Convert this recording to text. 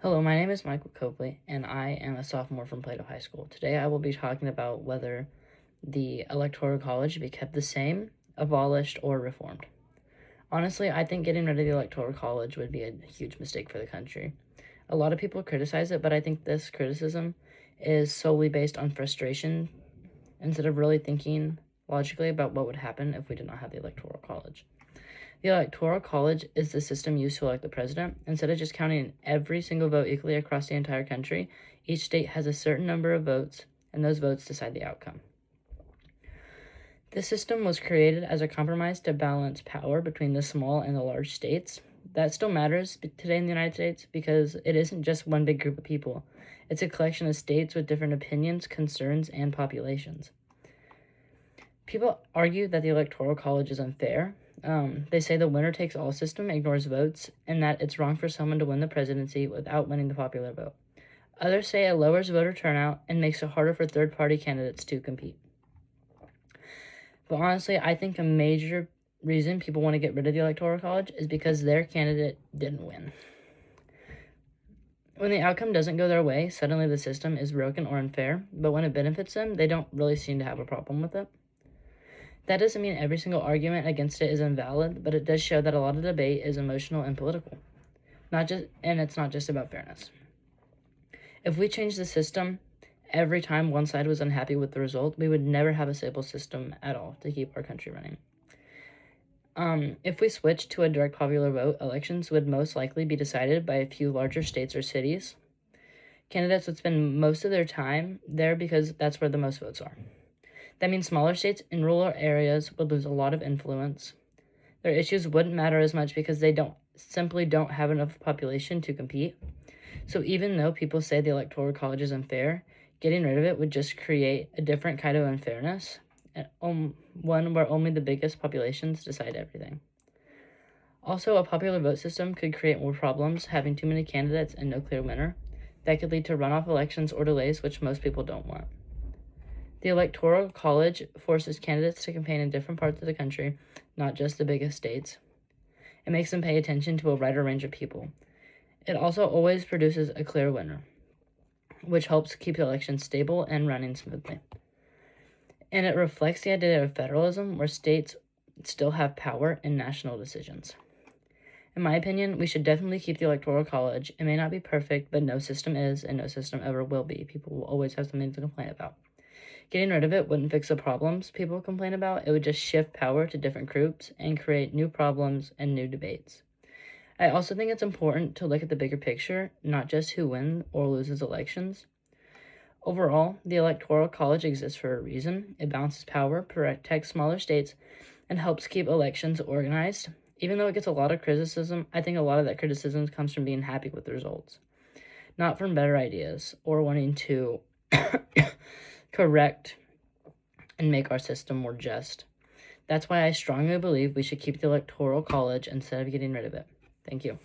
Hello, my name is Michael Copley, and I am a sophomore from Plato High School. Today I will be talking about whether the Electoral College should be kept the same, abolished, or reformed. Honestly, I think getting rid of the Electoral College would be a huge mistake for the country. A lot of people criticize it, but I think this criticism is solely based on frustration instead of really thinking logically about what would happen if we did not have the Electoral College. The Electoral College is the system used to elect the president. Instead of just counting every single vote equally across the entire country, each state has a certain number of votes, and those votes decide the outcome. This system was created as a compromise to balance power between the small and the large states. That still matters today in the United States because it isn't just one big group of people. It's a collection of states with different opinions, concerns, and populations. People argue that the Electoral College is unfair. They say the winner takes all system ignores votes and that it's wrong for someone to win the presidency without winning the popular vote. Others say it lowers voter turnout and makes it harder for third party candidates to compete. But honestly, I think a major reason people want to get rid of the Electoral College is because their candidate didn't win. When the outcome doesn't go their way, suddenly the system is broken or unfair, but when it benefits them, they don't really seem to have a problem with it. That doesn't mean every single argument against it is invalid, but it does show that a lot of debate is emotional and political. And it's not just about fairness. If we change the system every time one side was unhappy with the result, we would never have a stable system at all to keep our country running. If we switch to a direct popular vote, elections would most likely be decided by a few larger states or cities. Candidates would spend most of their time there because that's where the most votes are. That means smaller states in rural areas would lose a lot of influence. Their issues wouldn't matter as much because they simply don't have enough population to compete. So even though people say the Electoral College is unfair, getting rid of it would just create a different kind of unfairness, one where only the biggest populations decide everything. Also, a popular vote system could create more problems, having too many candidates and no clear winner. That could lead to runoff elections or delays, which most people don't want. The Electoral College forces candidates to campaign in different parts of the country, not just the biggest states. It makes them pay attention to a wider range of people. It also always produces a clear winner, which helps keep the election stable and running smoothly. And it reflects the idea of federalism, where states still have power in national decisions. In my opinion, we should definitely keep the Electoral College. It may not be perfect, but no system is, and no system ever will be. People will always have something to complain about. Getting rid of it wouldn't fix the problems people complain about. It would just shift power to different groups and create new problems and new debates. I also think it's important to look at the bigger picture, not just who wins or loses elections. Overall, the Electoral College exists for a reason. It balances power, protects smaller states, and helps keep elections organized. Even though it gets a lot of criticism, I think a lot of that criticism comes from being happy with the results, not from better ideas or wanting to correct and make our system more just. That's why I strongly believe we should keep the Electoral College instead of getting rid of it. Thank you.